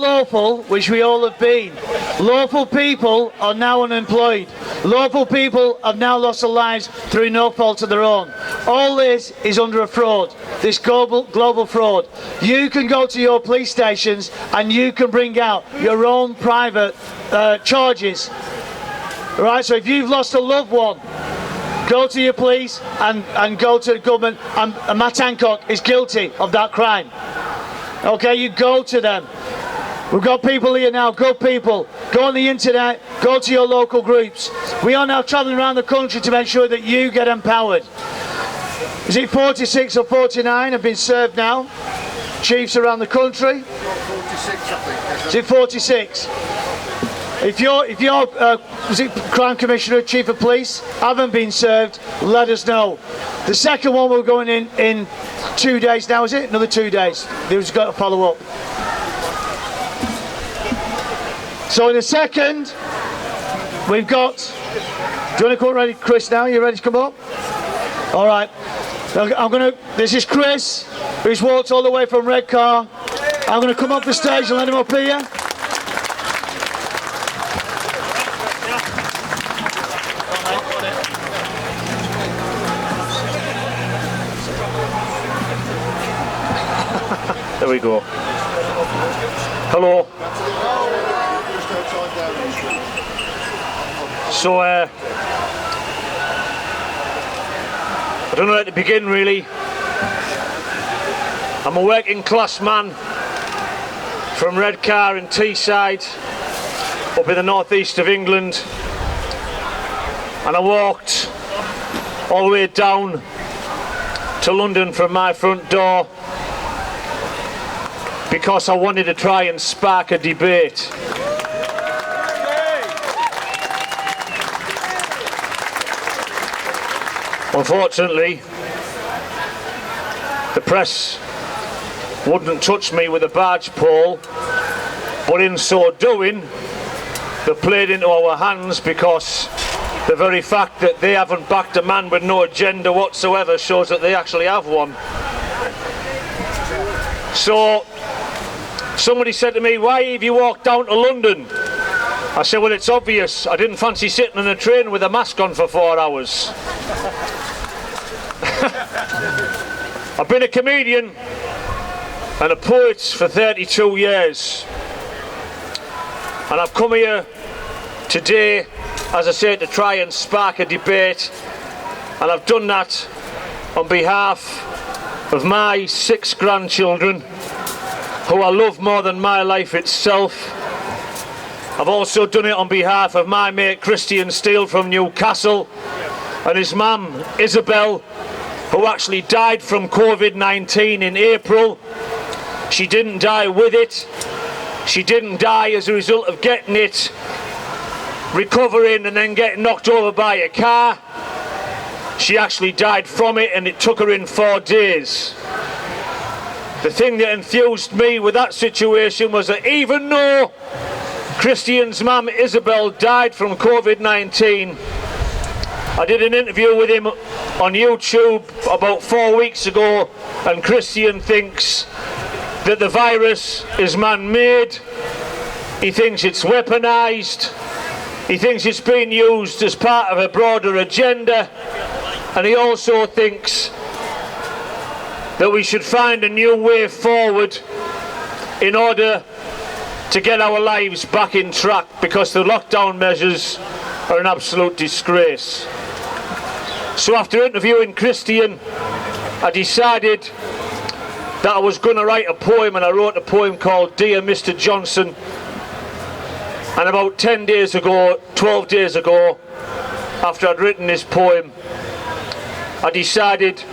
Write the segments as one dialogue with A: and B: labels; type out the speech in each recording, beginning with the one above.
A: Lawful, which we all have been. Lawful people are now unemployed. Lawful people have now lost their lives through no fault of their own. All this is under a fraud, this global fraud. You can go to your police stations and you can bring out your own private charges. Right, so if you've lost a loved one, go to your police and go to the government, and Matt Hancock is guilty of that crime. Okay, you go to them. We've got people here now, good people. Go on the internet, go to your local groups. We are now travelling around the country to make sure that you get empowered. Is it 46 or 49 have been served now? Chiefs around the country?
B: 46, I think.
A: Is it 46? If you're is it Crown Commissioner, Chief of Police, haven't been served, let us know. The second one we're going in 2 days now, is it? Another 2 days. They've got to follow up. So in a second, we've got, do you want to come ready, Chris, now? You ready to come up? All right. This is Chris, who's walked all the way from Redcar. I'm going to come up the stage and let him up here. There we go. Hello. So, I don't know where to begin really. I'm a working class man from Redcar in Teeside, up in the northeast of England, and I walked all the way down to London from my front door because I wanted to try and spark a debate. Unfortunately, the press wouldn't touch me with a barge pole, but in so doing, they played into our hands, because the very fact that they haven't backed a man with no agenda whatsoever shows that they actually have one. So, somebody said to me, why have you walked down to London? I said, well, it's obvious. I didn't fancy sitting on a train with a mask on for 4 hours. I've been a comedian and a poet for 32 years, and I've come here today, as I said, to try and spark a debate, and I've done that on behalf of my 6 grandchildren, who I love more than my life itself. I've also done it on behalf of my mate Christian Steele from Newcastle and his mum Isabel, who actually died from COVID-19 in April. She didn't die with it. She didn't die as a result of getting it, recovering and then getting knocked over by a car. She actually died from it, and it took her in 4 days. The thing that enthused me with that situation was that even though Christian's mum Isabel died from COVID-19, I did an interview with him on YouTube about 4 weeks ago, and Christian thinks that the virus is man-made. He thinks it's weaponised. He thinks it's being used as part of a broader agenda, and he also thinks that we should find a new way forward in order to get our lives back in track, because the lockdown measures are an absolute disgrace. So after interviewing Christian, I decided that I was going to write a poem, and I wrote a poem called Dear Mr. Johnson. And about 10 days ago, 12 days ago, after I'd written this poem, I decided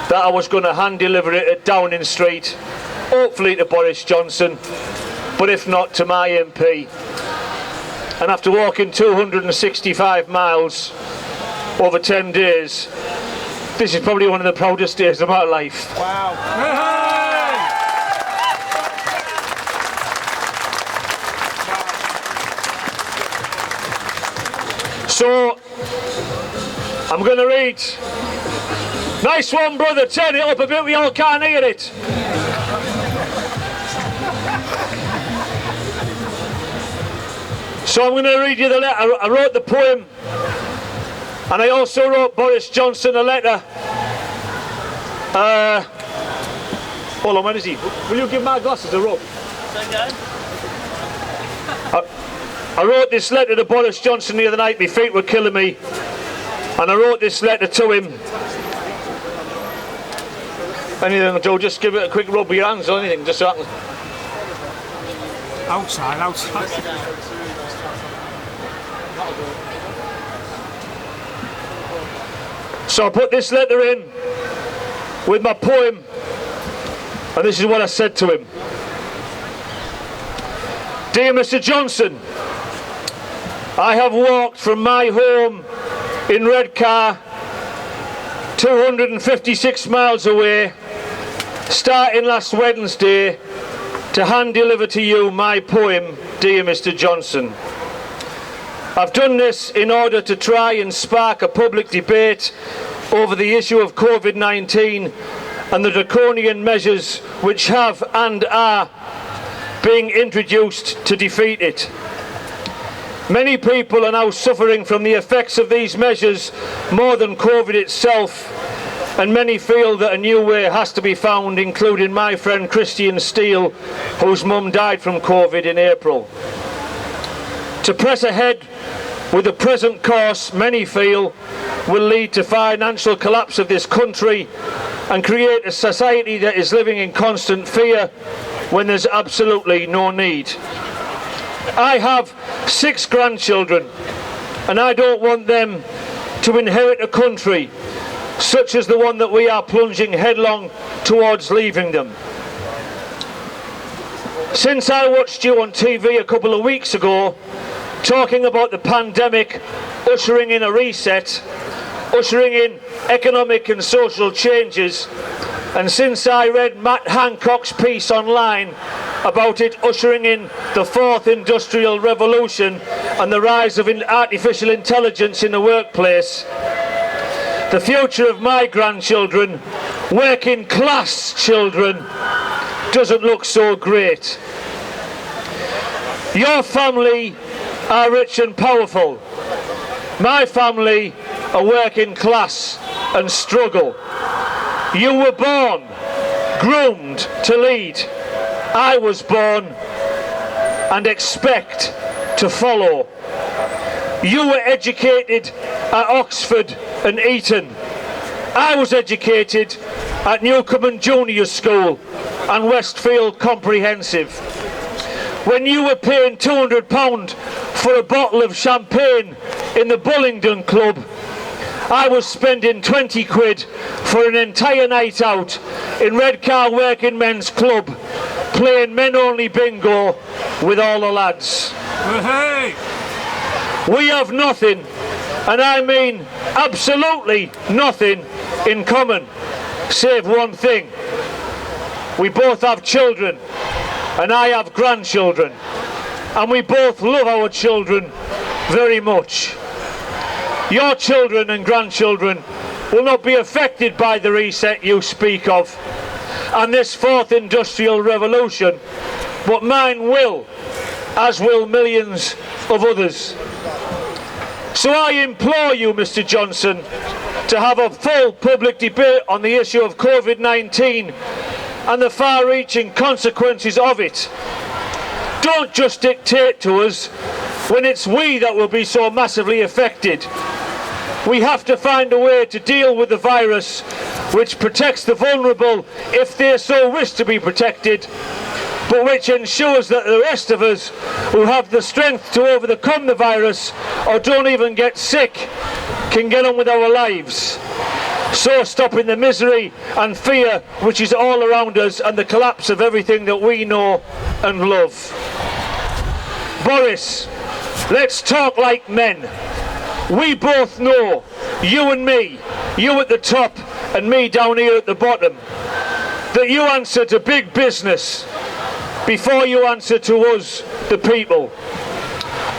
A: that I was going to hand deliver it at Downing Street, hopefully to Boris Johnson, but if not, to my MP. And after walking 265 miles over 10 days, this is probably one of the proudest days of my life.
C: Wow.
A: So, I'm going to read. Nice one, brother. Turn it up a bit, we all can't hear it. So I'm going to read you the letter. I wrote the poem, and I also wrote Boris Johnson a letter. Hold on, where is he? Will you give my glasses a rub? I wrote this letter to Boris Johnson the other night. My feet were killing me, and I wrote this letter to him. Anything, Joe? Just give it a quick rub with your hands or anything, just so I can...
C: Outside.
A: So I put this letter in with my poem, and this is what I said to him. Dear Mr. Johnson, I have walked from my home in Redcar 256 miles away, starting last Wednesday, to hand deliver to you my poem, Dear Mr. Johnson. I've done this in order to try and spark a public debate over the issue of COVID-19 and the draconian measures which have and are being introduced to defeat it. Many people are now suffering from the effects of these measures more than COVID itself, and many feel that a new way has to be found, including my friend Christian Steele, whose mum died from COVID in April. To press ahead with the present course, many feel, will lead to financial collapse of this country and create a society that is living in constant fear when there's absolutely no need. I have 6 grandchildren, and I don't want them to inherit a country such as the one that we are plunging headlong towards leaving them. Since I watched you on TV a couple of weeks ago talking about the pandemic ushering in a reset, ushering in economic and social changes, and since I read Matt Hancock's piece online about it ushering in the 4th industrial revolution and the rise of artificial intelligence in the workplace, the future of my grandchildren, working class children, doesn't look so great. Your family are rich and powerful. My family are working class and struggle. You were born, groomed to lead. I was born and expect to follow. You were educated at Oxford and Eton. I was educated at Newcomen Junior School and Westfield Comprehensive. When you were paying £200 for a bottle of champagne in the Bullingdon Club, I was spending 20 quid for an entire night out in Redcar Working Men's Club, playing men only bingo with all the lads.
C: Hey!
A: We have nothing, and I mean absolutely nothing, in common, save one thing. We both have children, and I have grandchildren, and we both love our children very much. Your children and grandchildren will not be affected by the reset you speak of and this 4th industrial revolution, but mine will, as will millions of others. So I implore you, Mr. Johnson, to have a full public debate on the issue of COVID-19 and the far-reaching consequences of it. Don't just dictate to us when it's we that will be so massively affected. We have to find a way to deal with the virus which protects the vulnerable if they so wish to be protected, but which ensures that the rest of us who have the strength to overcome the virus or don't even get sick can get on with our lives. So stopping the misery and fear which is all around us and the collapse of everything that we know and love. Boris, let's talk like men. We both know, you and me, you at the top and me down here at the bottom, that you answer to big business before you answer to us, the people.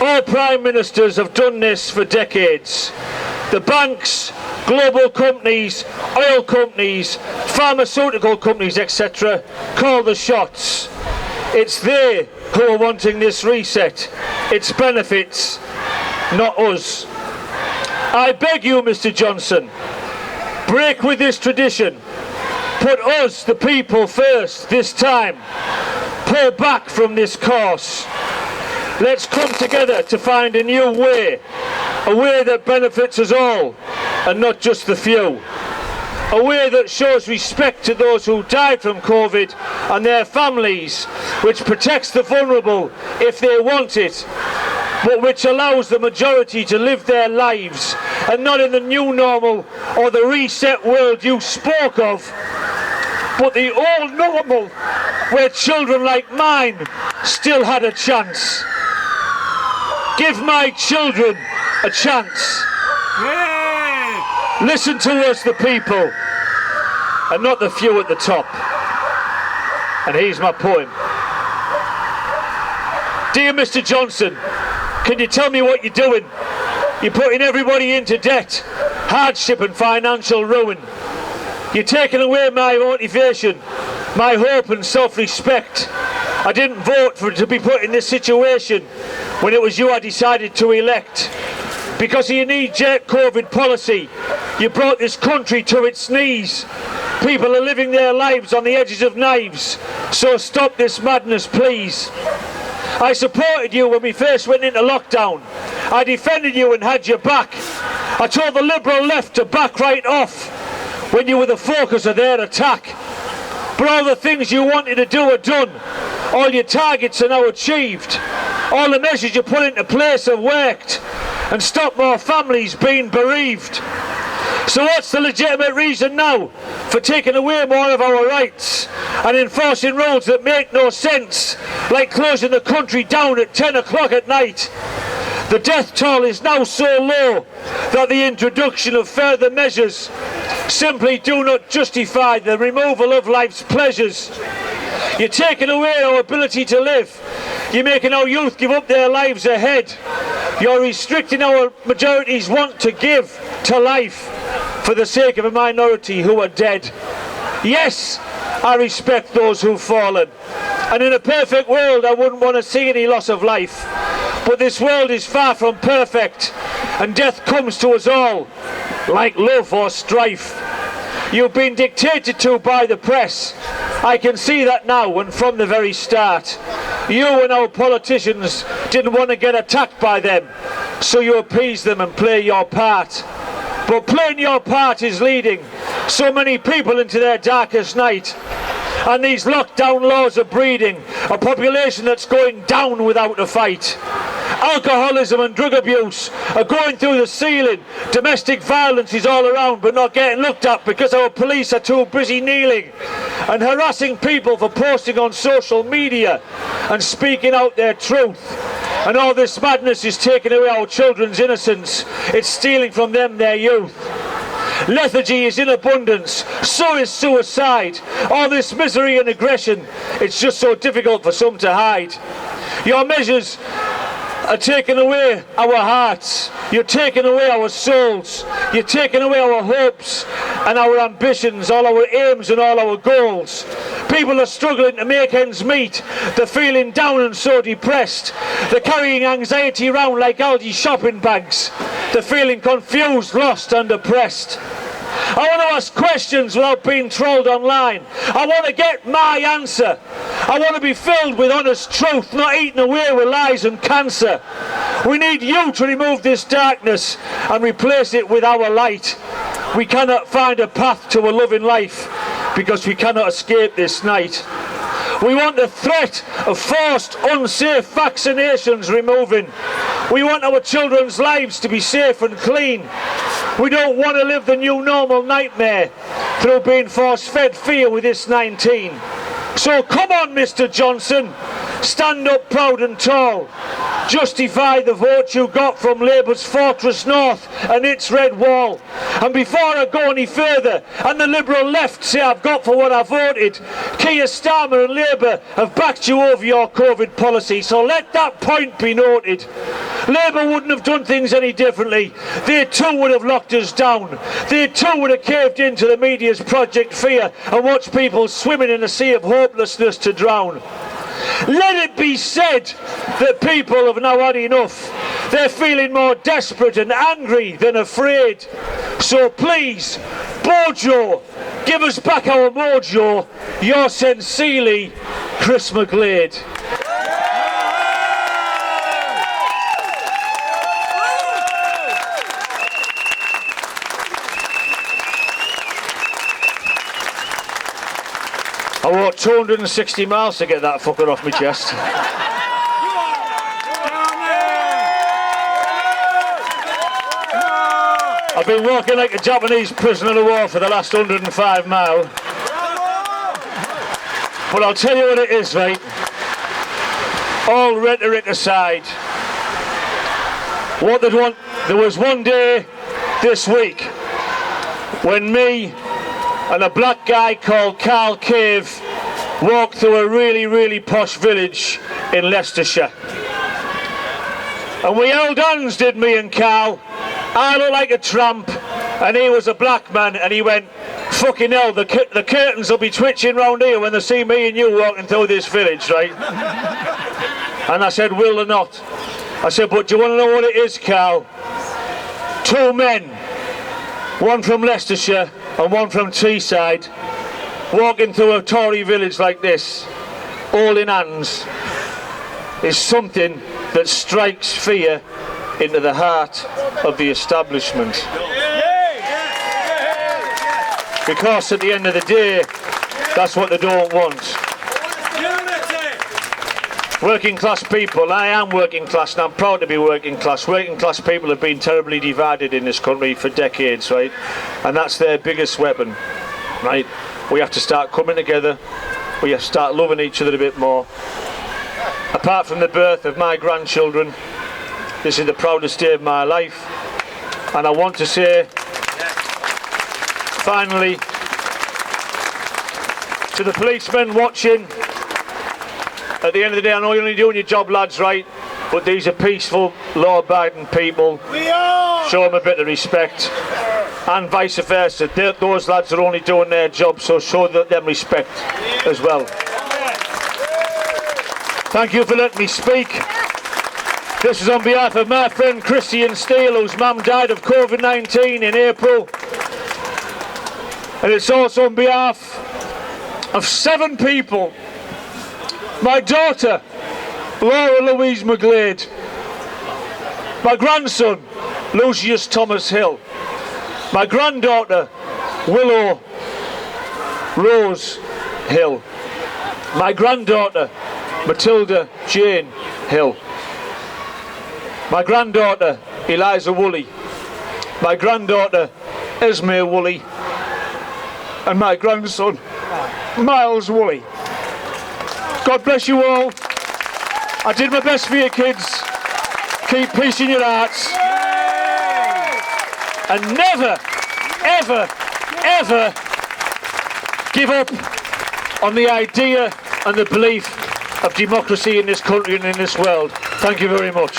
A: All prime ministers have done this for decades. The banks, global companies, oil companies, pharmaceutical companies, etc., call the shots. It's they who are wanting this reset. It's benefits, not us. I beg you, Mr. Johnson, break with this tradition. Put us, the people, first this time. Pull back from this course. Let's come together to find a new way, a way that benefits us all and not just the few. A way that shows respect to those who died from COVID and their families, which protects the vulnerable if they want it, but which allows the majority to live their lives and not in the new normal or the reset world you spoke of, but the old normal where children like mine still had a chance. Give my children a chance. Listen to us, the people, and not the few at the top. And here's my poem. Dear Mr. Johnson, can you tell me what you're doing? You're putting everybody into debt, hardship and financial ruin. You're taking away my motivation, my hope and self-respect. I didn't vote for it to be put in this situation when it was you I decided to elect. Because of your knee-jerk COVID policy, you brought this country to its knees. People are living their lives on the edges of knives, so stop this madness, please. I supported you when we first went into lockdown. I defended you and had your back. I told the Liberal left to back right off when you were the focus of their attack. But all the things you wanted to do are done. All your targets are now achieved. All the measures you put into place have worked and stopped more families being bereaved. So what's the legitimate reason now for taking away more of our rights and enforcing rules that make no sense, like closing the country down at 10 o'clock at night? The death toll is now so low that the introduction of further measures simply do not justify the removal of life's pleasures. You're taking away our ability to live. You're making our youth give up their lives ahead. You're restricting our majority's want to give to life for the sake of a minority who are dead. Yes, I respect those who've fallen. And in a perfect world, I wouldn't want to see any loss of life. But this world is far from perfect, and death comes to us all, like love or strife. You've been dictated to by the press. I can see that now and from the very start. You and our politicians didn't want to get attacked by them, so you appease them and play your part. But playing your part is leading so many people into their darkest night. And these lockdown laws are breeding a population that's going down without a fight. Alcoholism and drug abuse are going through the ceiling. Domestic violence is all around but not getting looked at because our police are too busy kneeling and harassing people for posting on social media and speaking out their truth. And all this madness is taking away our children's innocence. It's stealing from them their youth. Lethargy is in abundance, so is suicide. All this misery and aggression, it's just so difficult for some to hide. Your measures are taking away our hearts. You're taking away our souls. You're taking away our hopes and our ambitions, all our aims and all our goals. People are struggling to make ends meet. They're feeling down and so depressed. They're carrying anxiety around like Aldi shopping bags. They're feeling confused, lost and depressed. I want to ask questions without being trolled online. I want to get my answer. I want to be filled with honest truth, not eaten away with lies and cancer. We need you to remove this darkness and replace it with our light. We cannot find a path to a loving life because we cannot escape this night. We want the threat of forced, unsafe vaccinations removing. We want our children's lives to be safe and clean. We don't want to live the new normal nightmare through being force-fed fear with this 19. So come on, Mr. Johnson, stand up proud and tall. Justify the vote you got from Labour's Fortress North and its red wall. And before I go any further, and the Liberal left say I've got for what I voted, Keir Starmer and Labour have backed you over your COVID policy, so let that point be noted. Labour wouldn't have done things any differently. They too would have locked us down. They too would have caved into the media's Project Fear and watched people swimming in a sea of hopelessness to drown. Let it be said that people have now had enough. They're feeling more desperate and angry than afraid. So please, Bojo, give us back our mojo. Yours sincerely, Chris McGlade. I walked 260 miles to get that fucker off my chest. I've been walking like a Japanese prisoner of war for the last 105 miles. But I'll tell you what it is, right? All rhetoric aside, what they'd want, there was one day this week when me and a black guy called Carl Cave walked through a really, really posh village in Leicestershire. And we held hands, did me and Carl. I looked like a tramp and he was a black man, and he went, fucking hell, the curtains will be twitching round here when they see me and you walking through this village, right? And I said, will they not? I said, but do you want to know what it is, Carl? Two men, one from Leicestershire and one from Teeside, walking through a Tory village like this, holding hands, is something that strikes fear into the heart of the establishment. Because at the end of the day, that's what they don't want. Working class people, I am working class and I'm proud to be working class. Working class people have been terribly divided in this country for decades, right? And that's their biggest weapon, right? We have to start coming together. We have to start loving each other a bit more. Apart from the birth of my grandchildren, this is the proudest day of my life. And I want to say, finally, to the policemen watching, at the end of the day, I know you're only doing your job, lads, right? But these are peaceful, law-abiding people. Show them a bit of respect. And vice versa. Those lads are only doing their job, so show them respect as well. Thank you for letting me speak. This is on behalf of my friend Christian Steele, whose mum died of COVID-19 in April. And it's also on behalf of 7 people. My daughter, Laura Louise McGlade. My grandson, Lucius Thomas Hill. My granddaughter, Willow Rose Hill. My granddaughter, Matilda Jane Hill. My granddaughter, Eliza Woolley. My granddaughter, Esme Woolley. And my grandson, Miles Woolley. God bless you all. I did my best for you kids. Keep peace in your hearts. And never, ever, ever give up on the idea and the belief of democracy in this country and in this world. Thank you very much.